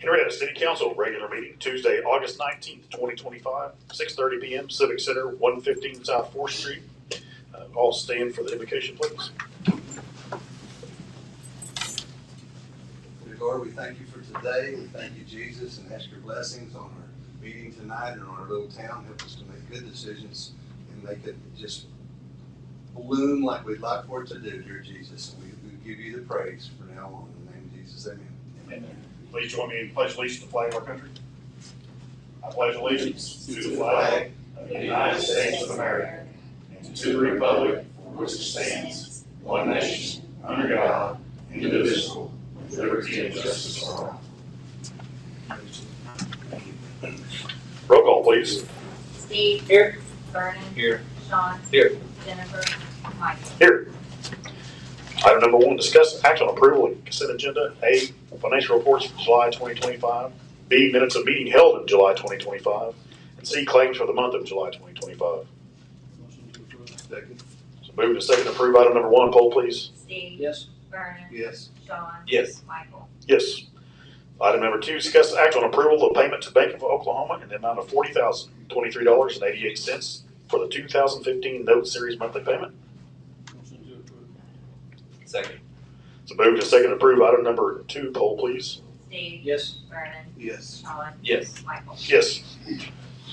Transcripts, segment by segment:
Henryetta City Council regular meeting Tuesday, August 19th, 2025, 6:30 p.m. Civic Center, 115 South 4th Street. All stand for the invocation, please. Dear Lord, we thank you for today. We thank you, Jesus, and ask your blessings on our meeting tonight and on our little town. Help us to make good decisions and make it just bloom like we'd like for it to do, dear Jesus. And we give you the praise from now on. In the name of Jesus, amen. Amen. Please join me in pledge allegiance to the flag of our country. I pledge allegiance to the flag of the United States of America and to the republic for which it stands, one nation, under God, indivisible, with liberty and justice for all. Roll call, please. Steve. Here. Vernon. Here. Sean. Here. Jennifer. Michael. Here. Item number 1, discuss action on approval of consent agenda. A, financial reports for July 2025. B, minutes of meeting held in July 2025. And C, claims for the month of July 2025. Motion to approve. Second. So move to second, approve item number 1. Poll, please. Steve. Yes. Vernon. Yes. Sean. Yes. Michael. Yes. Item number 2, discuss act on approval of payment to Bank of Oklahoma in the amount of $40,023.88 for the 2015 note series monthly payment. Motion to approve. Second. So move to second, approve item number 2. Poll, please. Steve. Yes. Vernon. Yes. Sean. Yes. Michael. Yes.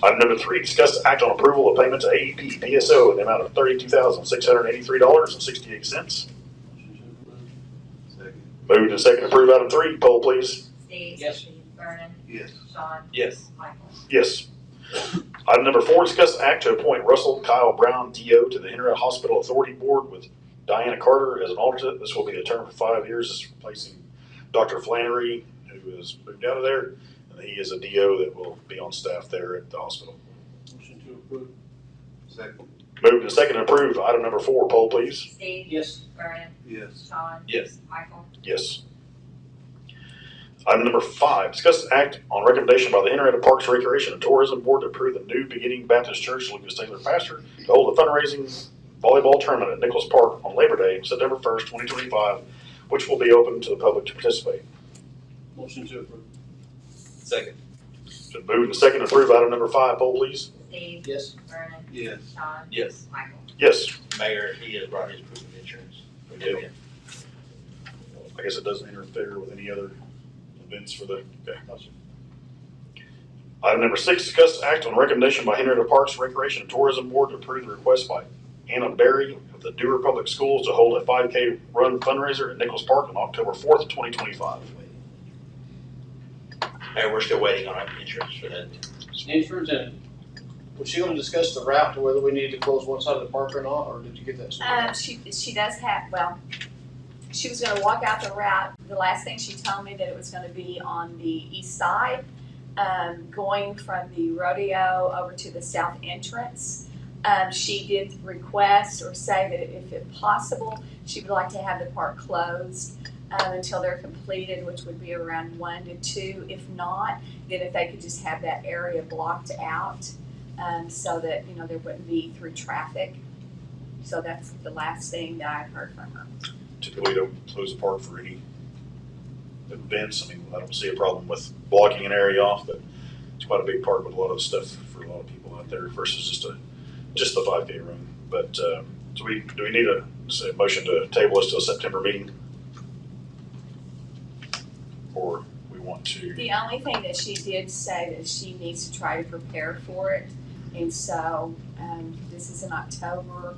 Item number 3, discuss act on approval of payment to AEP PSO in the amount of $32,683.68. Motion to approve. Second. Move to second, approve item 3. Poll, please. Steve. Yes. Vernon. Yes. Sean. Yes. Michael. Yes. Item number 4, discuss act to appoint Russell Kyle Brown, DO, to the Henryetta Hospital Authority Board with Diana Carter as an alternate. This will be a term for 5 years. This is replacing Dr. Flannery, who has moved out of there. And he is a DO that will be on staff there at the hospital. Motion to approve. Second. Move to second, approve item number 4. Poll, please. Steve. Yes. Vernon. Yes. Sean. Yes. Michael. Yes. Item number 5, discuss act on recommendation by the Henryetta Parks, Recreation, and Tourism Board to approve the New Beginning Baptist Church, Lucas Taylor Pastor, to hold a fundraising volleyball tournament at Nicholas Park on Labor Day, September 1st, 2025, which will be open to the public to participate. Motion to approve. Second. So move to second, approve item number 5. Poll, please. Steve. Yes. Vernon. Yes. Sean. Yes. Michael. Yes. Mayor, he has brought his proof of insurance. We do. I guess it doesn't interfere with any other events for the, okay. Item number 6, discuss act on recommendation by Henryetta Parks, Recreation, and Tourism Board to approve the request by Anna Berry of the Dewar Public Schools to hold a 5K run fundraiser at Nicholas Park on October 4th, 2025. Mayor, we're still waiting on insurance for that. Insurance, and was she gonna discuss the route to whether we need to close one side of the park or not, or did you get that? She does have, well, she was gonna walk out the route. The last thing she told me that it was gonna be on the east side, going from the rodeo over to the south entrance. She did request or say that if it possible, she would like to have the park closed until they're completed, which would be around 1 to 2. If not, then if they could just have that area blocked out, so that, you know, there wouldn't be through traffic. So that's the last thing that I've heard from her. Typically don't close the park for any events. I mean, I don't see a problem with blocking an area off, but it's quite a big park with a lot of stuff for a lot of people out there versus just the 5K run. But do we need a motion to table this to a September meeting? Or we want to? The only thing that she did say that she needs to try to prepare for it, and so this is in October.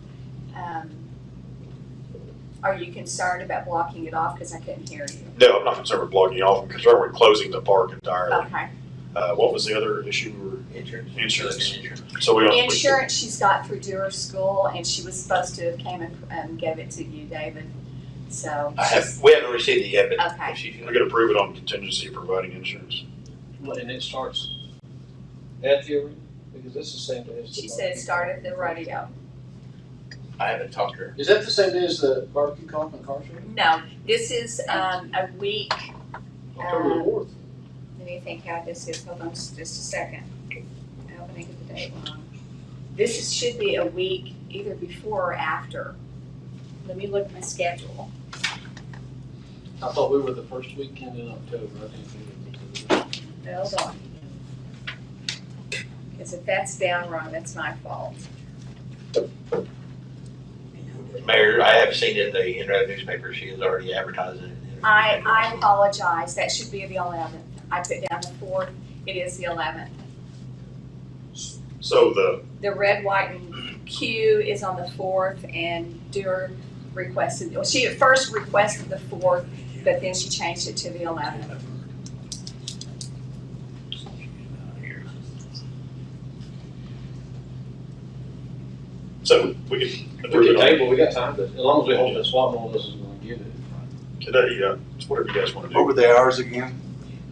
Are you concerned about blocking it off? Because I couldn't hear you. No, I'm not concerned with blocking it off. I'm concerned with closing the park entirely. Okay. What was the other issue? Insurance. Insurance. So we don't. Insurance she's got through Dewar School, and she was supposed to have came and gave it to you, David. So We haven't received it yet, but Okay. if she's We could approve it on contingency of providing insurance. And it starts at the arena, because that's the same day as the. she said it started at the rodeo. I haven't talked to her. Is that the same day as the barbecue comp and car show? No, this is a week. October the 4th. Let me think how this is. Hold on just a second. I hope I get the date wrong. Should be a week either before or after. Let me look at my schedule. I thought we were the first weekend in October. I didn't think it was. Hold on. Because if that's down wrong, that's my fault. Mayor, I have seen it in the Henryetta newspaper, she has already advertised it. I apologize, that should be the 11th. I put down the 4th, it is the 11th. So The red, white, and Q is on the 4th, and Dewar requested, well, she at first requested the 4th, but then she changed it to the 11th. so we can We approve can it on table, we got time, but as long as we hope that SWAT one is gonna give it. today, yeah, it's whatever you guys want to What do. were the hours again?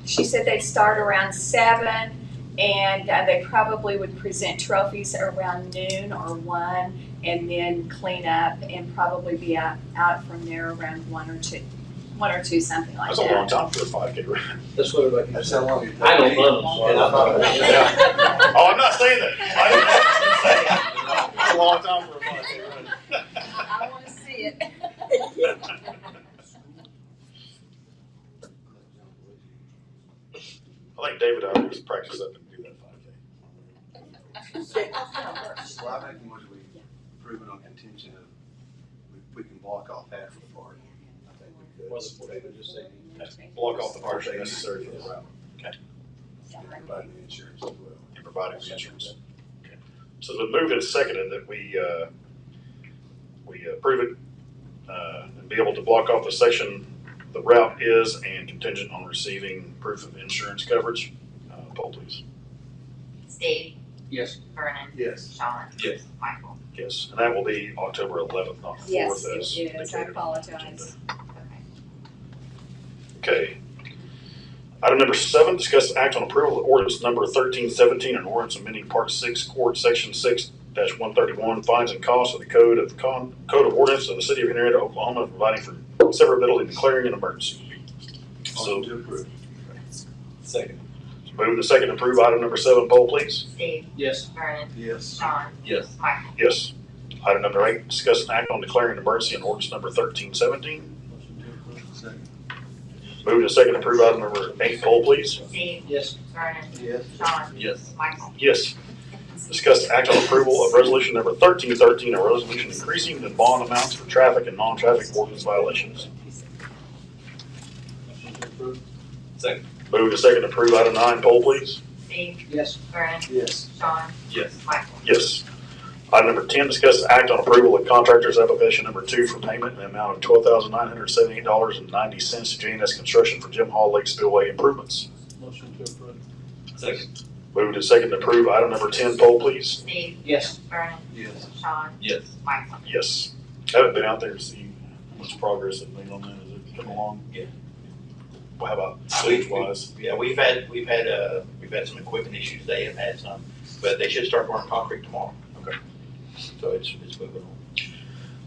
She said they'd start around 7, and they probably would present trophies around noon or 1, and then clean up and probably be out from there around 1 or 2, something like That's a long that. time for a 5K run. That's what everybody That's keeps how saying. long it I don't takes. run them, so And I'm not- Yeah. Oh, I'm not saying that. I'm saying it's a long time for a 5K run. I wanna see it. I think David ought to just practice up and do that 5K. Well, I make the motion we approve it on contingent of, we can block off half of the park. I think we could. Well, David just said. Block off the parts necessary for the route And provide the insurance as well. and providing the insurance. Okay. So it's been moved and seconded that we approve it and be able to block off the section the route is and contingent on receiving proof of insurance coverage. Poll please. Steve, Yes. Vernon, Yes. Sean. Yes. Michael. Yes, and that will be October 11th, not 4th. Yes, it as is. I indicated on the apologize. agenda. Okay. Okay. Item number 7, discuss act on approval of ordinance number 1317, an ordinance amending Part 6, Court Section 6-131, fines and costs of the Code of Ordinance of the City of Henryetta, Oklahoma, providing for severability and declaring an emergency. So, Motion to approve. Second. move the second to approve item number 7, poll please. Steve, Yes. Vernon, Yes. Sean, Yes. Michael. Yes. Item number 8, discuss an act on declaring an emergency on ordinance number 1317. Motion to approve. Second. Move to second to approve item number 8, poll please. Steve, Yes. Vernon, Yes. Sean, Yes. Michael. Yes. Discuss act on approval of resolution number 1313, a resolution increasing the bond amounts for traffic and non-traffic ordinance violations. Motion to approve. Second. Move to second to approve item 9, poll please. Steve, Yes. Vernon, Yes. Sean, Yes. Michael. Yes. Item number 10, discuss act on approval of contractor's application number 2 for payment in the amount of $12,978.90 to J&S Construction for Jim Hall Lake Spillway improvements. Motion to approve. Second. Move to second to approve item number 10, poll please. Steve, Yes. Vernon, Yes. Sean, Yes. Michael. Yes. Haven't been out there to see how much progress has made on that. Has it come along? Yeah. Well, how about stage wise? Yeah, we've had some equipment issues, they have had some, but they should start pouring concrete tomorrow. Okay. So it's moving on.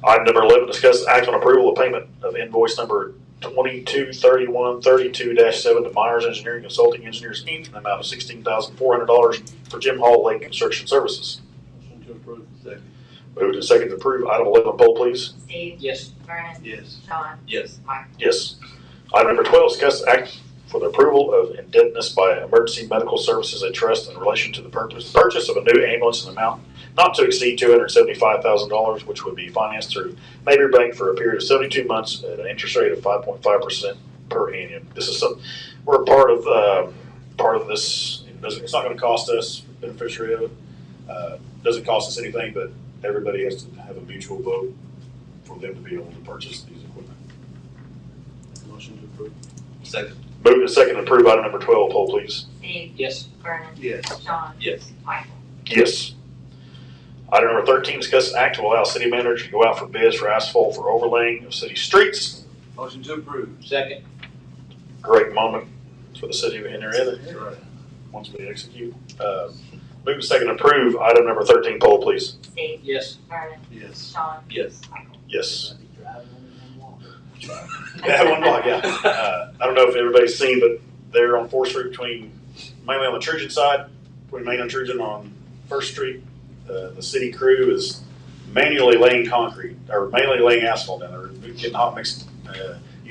Item number 11, discuss act on approval of payment of invoice number 223132-7 to Myers Engineering Consulting Engineers Inc. in the amount of $16,400 for Jim Hall Lake Construction Services. Motion to approve. Second. Move to second to approve item 11, poll please. Steve, Yes. Vernon, Yes. Sean, Yes. Michael. Yes. Item number 12, discuss act for the approval of indebtedness by Emergency Medical Services, a trust in relation to the purchase of a new ambulance in an amount not to exceed $275,000, which would be financed through Mayberry Bank for a period of 72 months at an interest rate of 5.5% per annum. This is we're part of this. It's not going to cost us, beneficiary of it. Doesn't cost us anything, but everybody has to have a mutual vote for them to be able to purchase these equipment. Motion to approve. Second. Move to second to approve item number 12, poll please. Steve, Yes. Vernon, Yes. Sean, Yes. Michael. Yes. Item number 13, discuss act to allow city manager to go out for bids for asphalt for overlaying of city streets. Motion to approve. Second. Great moment for the city of Henryetta Right. once we execute. Move to second to approve item number 13, poll please. Steve, Yes. Vernon, Yes. Sean, Yes. Michael. Yes. Yeah, one block, yeah. I don't know if everybody's seen, but they're on 4th Street mainly on the Trojan side, between Main and Trojan on 1st Street. The city crew is manually laying concrete, or manually laying asphalt down there, getting hot mix,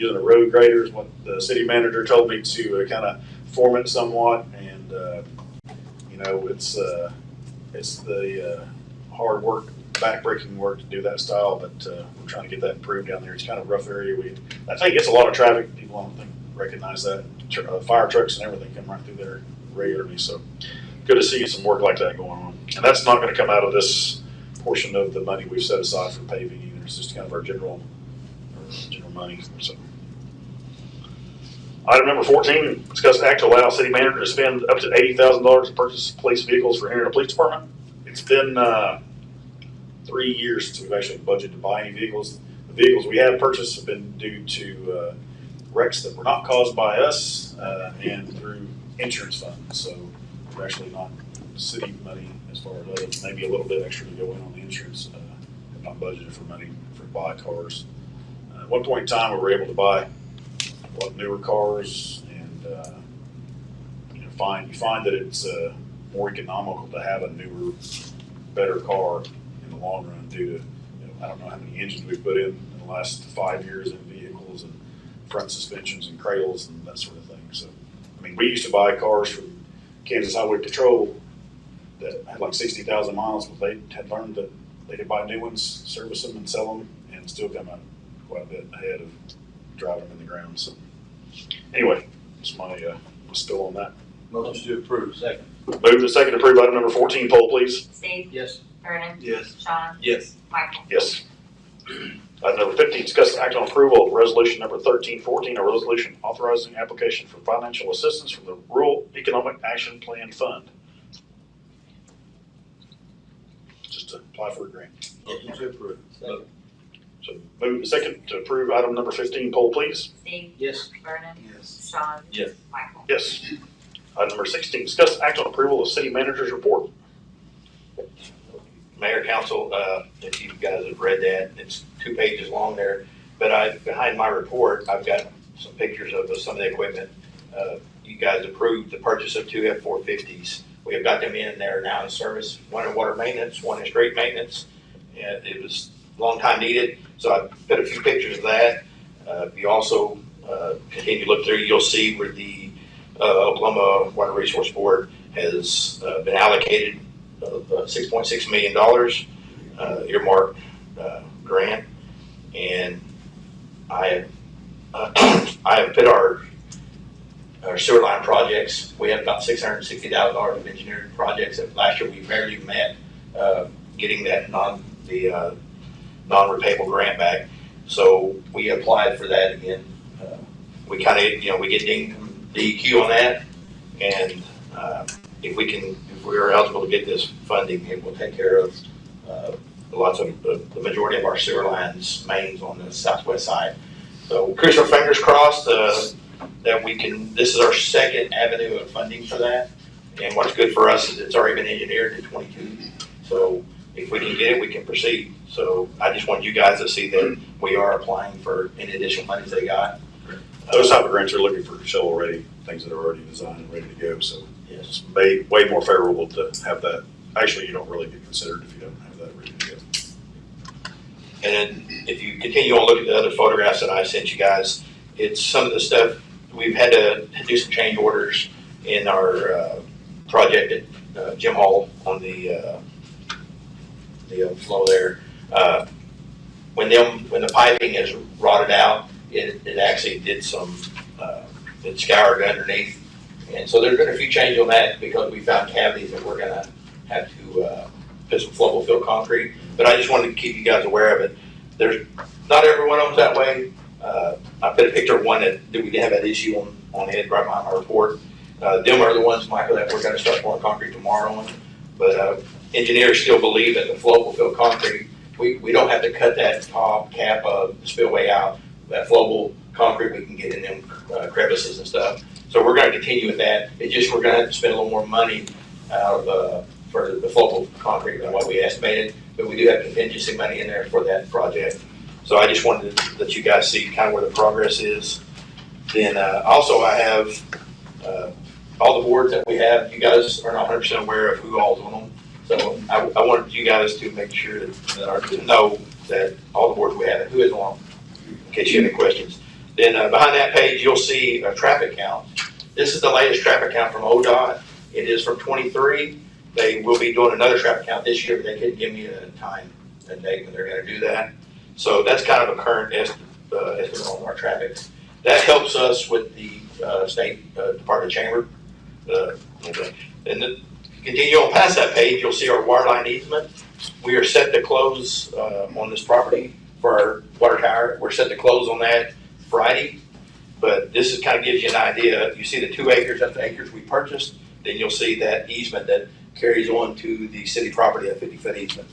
using a road grader is what the city manager told me to kind of form it somewhat. And, you know, it's the hard work, backbreaking work to do that style, but we're trying to get that improved down there. It's kind of a rough area. I think it's a lot of traffic. People I don't think recognize that. Fire trucks and everything come right through there regularly. So good to see some work like that going on. And that's not going to come out of this portion of the money we've set aside for paving either. It's just kind of our general money. So, item number 14, discuss act to allow city manager to spend up to $80,000 to purchase police vehicles for Henryetta Police Department. It's been 3 years since we've actually budgeted to buy any vehicles. The vehicles we have purchased have been due to wrecks that were not caused by us and through insurance funds. So we're actually not city money as far as maybe a little bit extra to go in on the insurance. Have not budgeted for money for buy cars. At one point in time, we were able to buy a lot of newer cars, and you find that it's more economical to have a newer, better car in the long run due to, I don't know how many engines we've put in the last 5 years in vehicles and front suspensions and cradles and that sort of thing. So, I mean, we used to buy cars from Kansas Highway Patrol that had like 60,000 miles, but they had learned that they could buy new ones, service them, and sell them, and still come out quite a bit ahead of driving them in the ground. So, anyway, that's my spill on that. Motion to approve. Second. Move to second to approve item number 14. Poll, please. Steve, Yes. Vernon, Yes. Sean, Yes. Michael. Yes. Item number 15, discuss act on approval of resolution number 1314, a resolution authorizing application for financial assistance from the Rural Economic Action Plan Fund. Just to apply for a grant. Motion to approve. Second. So move to second to approve item number 15. Poll, please. Steve, Yes. Vernon, Yes. Sean. Yes. Michael. Yes. Item number 16, discuss act on approval of city manager's report. Mayor, council, if you guys have read that, it's 2 pages long there. But behind my report, I've got some pictures of some of the equipment. You guys approved the purchase of 2 F-450s. We have got them in there now in service, one in water maintenance, one in street maintenance. And it was a long time needed, so I put a few pictures of that. If you also continue to look through, you'll see where the Oklahoma Water Resource Board has been allocated $6.6 million earmarked grant, and I have put our sewer line projects. We have about $660,000 of engineering projects that last year we barely met getting that non-repayable grant back. So we applied for that again. We kind of we get DEQ on that, and if we are eligible to get this funding, it will take care of lots of the majority of our sewer lines, mains on the southwest side. So keep our fingers crossed that we can. This is our second avenue of funding for that, and what's good for us is it's already been engineered to 22. So if we can get it, we can proceed. So I just want you guys to see that we are applying for any additional monies they got. Those type of grants are looking for shovel-ready things that are already designed and ready to go. So Yes. it's way more favorable to have that. Actually, you don't really get considered if you don't have that ready to go. And then if you continue on looking at the other photographs that I sent you guys, it's some of the stuff we've had to do some change orders in our project at Jim Hall on the flow there. When the piping is rotted out, it actually did some, it scoured underneath. And so there's been a few changes on that because we found cavities that we're gonna have to put some flowable fill concrete. But I just wanted to keep you guys aware of it. There's, not every one of them's that way. I put a picture of one that we did have that issue on it right behind my report. Them are the ones, Michael, that we're gonna start pouring concrete tomorrow on. But engineers still believe that the flowable fill concrete, we don't have to cut that top cap of the spillway out. That flowable concrete we can get in them crevices and stuff. So we're gonna continue with that. It's just we're gonna have to spend a little more money out of for the flowable concrete than what we estimated, but we do have contingency money in there for that project. So I just wanted to let you guys see kind of where the progress is. Then also I have all the boards that we have. You guys are not 100% aware of who all's on them. So I wanted you guguys to make sure that to know that all the boards we have, who is on them, in case you have any questions. Then behind that page, you'll see a traffic count. This is the latest traffic count from ODOT. It is from 23. They will be doing another traffic count this year, but they couldn't give me a time and date when they're going to do that. So that's kind of a current estimate on our traffic. That helps us with the State Department of Chamber. And then continue on past that page, you'll see our water line easement. We are set to close on this property for our water tower. We're set to close on that Friday, but this is kind of gives you an idea. You see the 2 acres, that's the acres we purchased. Then you'll see that easement that carries on to the city property, a 50-foot easement.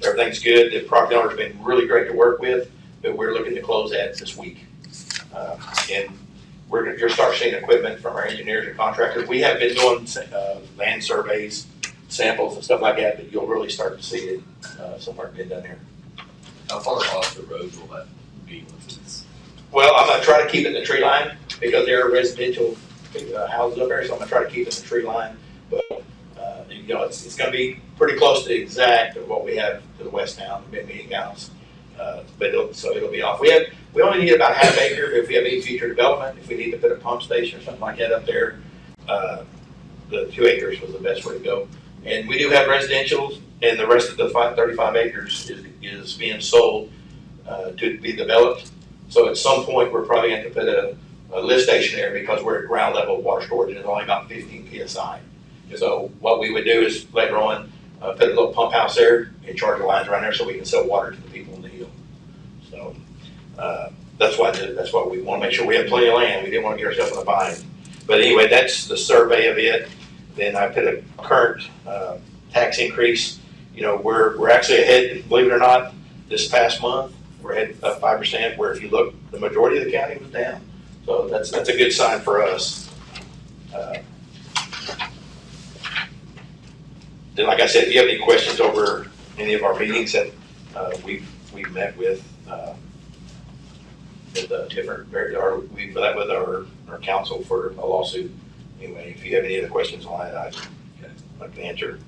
Everything's good. The property owner's been really great to work with, but we're looking to close that this week. And you'll start seeing equipment from our engineers and contractors. We have been doing land surveys, samples and stuff like that, but you'll really start to see it some work being done here. How far off the road will that be once it's? Well, I'm gonna try to keep it in the tree line because there are residential houses up there, so I'm gonna try to keep it in the tree line. But you know, it's gonna be pretty close to exact of what we have to the west town, the meeting house. But it'll be off. We only need about half acre if we have any future development. If we need to put a pump station or something like that up there, the 2 acres was the best way to go. And we do have residential, and the rest of the 35 acres is being sold to be developed. So at some point, we're probably going to put a lift station there because we're at ground level water storage and it's only about 15 PSI. So what we would do is later on put a little pump house there and charge the lines around there so we can sell water to the people in the hill. So that's why we want to make sure we have plenty of land. We didn't want to get ourselves in a bind. But anyway, that's the survey of it. Then I put a current tax increase. You know, we're actually ahead, believe it or not, this past month. We're ahead 5%, where if you look, the majority of the county was down. So that's a good sign for us. Then, like I said, if you have any questions over any of our meetings that we've met with different, we've met with our counsel for a lawsuit. Anyway, if you have any other questions on that, I'd like to answer,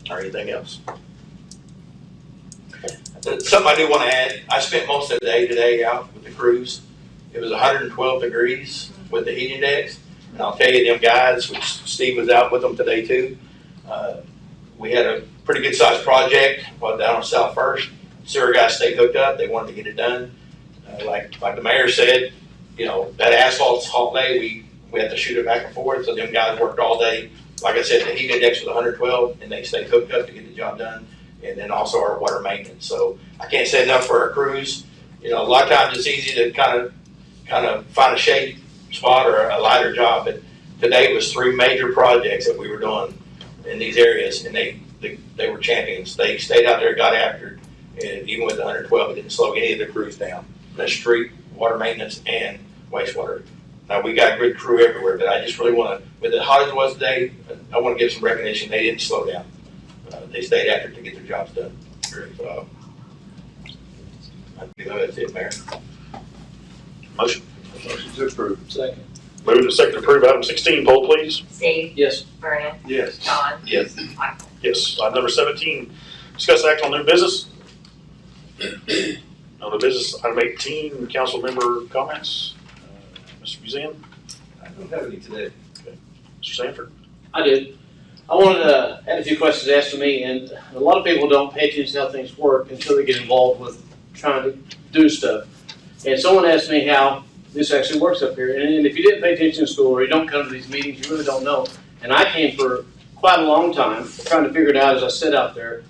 or anything else. Something I do want to add, I spent most of the day today out with the crews. It was 112 degrees with the heating index. And I'll tell you, them guys, which Steve was out with them today too, we had a pretty good sized project down on South First. Sewer guys stayed hooked up. They wanted to get it done. Like the mayor said, you know, that asphalt's hot day. We had to shoot it back and forth. So them guys worked all day. Like I said, the heat index was 112 and they stayed hooked up to get the job done. And then also our water maintenance. So I can't say enough for our crews. You know, a lot of times it's easy to kind of find a shade spot or a lighter job. But today it was 3 major projects that we were doing in these areas, and they were champions. They stayed out there, got after it, and even with the 112, it didn't slow any of the crews down. The street, water maintenance, and wastewater. Now we got a good crew everywhere, but I just really want to, with the hot as it was today, I want to give some recognition. They didn't slow down. They stayed after it to get their jobs done. So, I think that's it, Mayor. Motion. Motion to approve. Second. Move to second to approve item 16, poll please. Steve, Yes. Vernon, Yes. John, Yes. Michael. Yes. Item number 17, discuss act on new business. On the business, item 18, council member comments. Mr. Museum, I don't have any today. Mr. Sanford. I did. I wanted to add a few questions asked to me, and a lot of people don't pay attention to how things work until they get involved with trying to do stuff. And someone asked me how this actually works up here. And if you didn't pay attention in school or you don't come to these meetings, you really don't know. And I came for quite a long time trying to figure it out as I sit out there.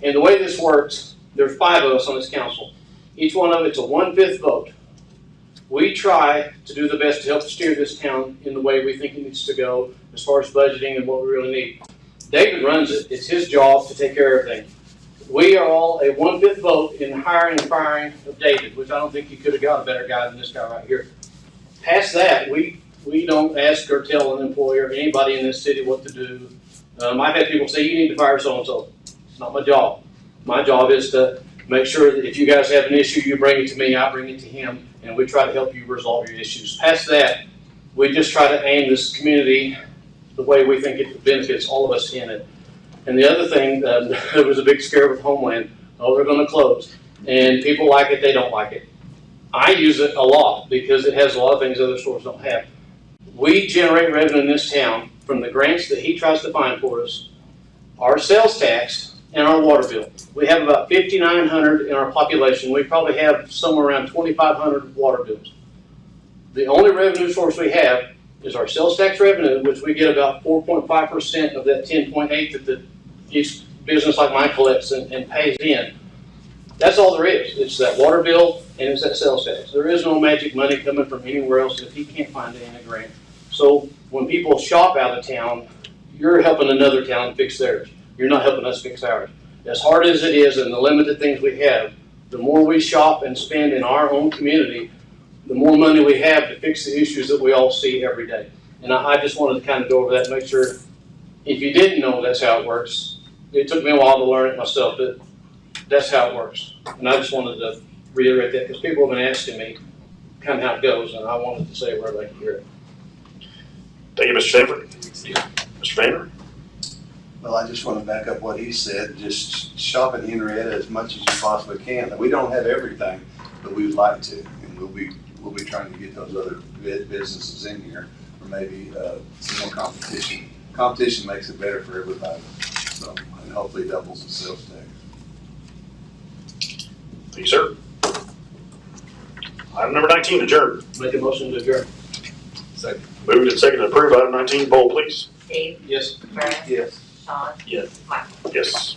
And the way this works, there's 5 of us on this council. Each one of it's a 1/5 vote. We try to do the best to help steer this town in the way we think it needs to go as far as budgeting and what we really need. David runs it. It's his job to take care of everything. We are all a 1/5 vote in hiring and firing of David, which I don't think you could have got a better guy than this guy right here. Past that, we don't ask or tell an employer or anybody in this city what to do. I've had people say, you need to fire so-and-so. It's not my job. My job is to make sure that if you guys have an issue, you bring it to me, I bring it to him, and we try to help you resolve your issues. Past that, we just try to aim this community the way we think it benefits all of us in it. And the other thing, there was a big scare with Homeland. Oh, they're going to close. And people like it, they don't like it. I use it a lot because it has a lot of things other stores don't have. We generate revenue in this town from the grants that he tries to find for us, our sales tax, and our water bill. We have about 5,900 in our population. We probably have somewhere around 2,500 water bills. The only revenue source we have is our sales tax revenue, which we get about 4.5% of that 10.8 that each business like mine collects and pays in. That's all there is. It's that water bill and it's that sales tax. There is no magic money coming from anywhere else if he can't find it in a grant. So when people shop out of town, you're helping another town fix theirs. You're not helping us fix ours. As hard as it is and the limited things we have, the more we shop and spend in our own community, the more money we have to fix the issues that we all see every day. And I just wanted to kind of go over that and make sure, if you didn't know that's how it works, it took me a while to learn it myself, but that's how it works. And I just wanted to reiterate that because people have been asking me kind of how it goes, and I wanted to say it where they can hear it. Thank you, Mr. Sanford. Mr. Vander? Well, I just want to back up what he said. Just shop in Henryetta as much as you possibly can. We don't have everything, but we would like to, and we'll be trying to get those other businesses in here, or maybe some more competition. Competition makes it better for everybody, so, and hopefully doubles the sales tax. Thank you, sir. Item number 19, adjourn. Make a motion to adjourn. Second. Moved and seconded to approve item 19, poll please. Steve, Yes. Vernon, Yes. Sean, Yes. Michael. Yes.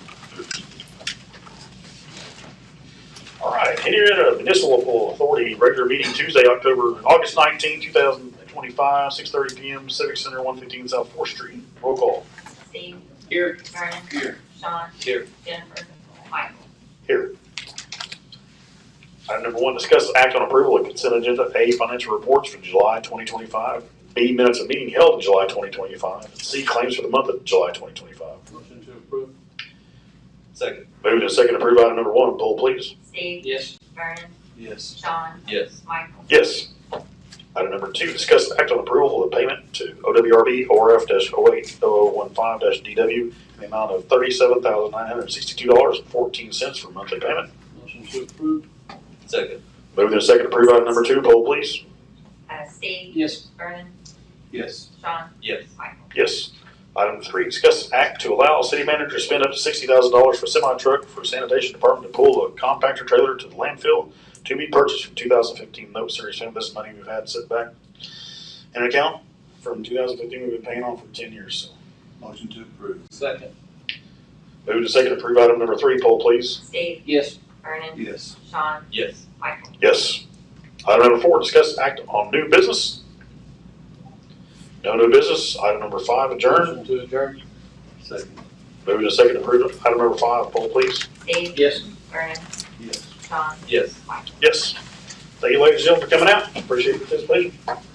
All right, Henryetta Municipal Authority regular meeting Tuesday, August 19, 2025, 6:30 p.m. Civic Center, 115 South 4th Street. Roll call. Steve. Here. Vernon. Here. Sean. Here. Jennifer. Michael. Here. Item number 1, discuss act on approval of consent agenda. A, financial reports for July 2025. B, minutes of meeting held in July 2025. C, claims for the month of July 2025. Motion to approve. Second. Moved and seconded to approve item number 1, poll please. Steve. Yes. Vernon. Yes. Sean. Yes. Michael. Yes. Item number 2, discuss act on approval of the payment to OWRB ORF-080015-DW in the amount of $37,962.14 for monthly payment. Motion to approve. Second. Moved and seconded to approve item number 2, poll please. Steve. Yes. Vernon. Yes. Sean. Yes. Michael. Yes. Item 3, discuss act to allow city manager to spend up to $60,000 for semi-truck for sanitation department to pull a compactor trailer to the landfill to be purchased from 2015 note series. This is money we've had sit back in an account from 2015. We've been paying on for 10 years. So. Motion to approve. Second. Moved and seconded to approve item number 3, poll please. Steve. Yes. Vernon. Yes. Sean. Yes. Michael. Yes. Item number 4, discuss act on new business. No new business. Item number 5, adjourn. Motion to adjourn. Second. Moved and seconded to approve item number 5, poll please. Steve. Yes. Vernon. Yes. Sean. Yes. Michael. Yes. Thank you, ladies and gentlemen, for coming out. Appreciate your participation.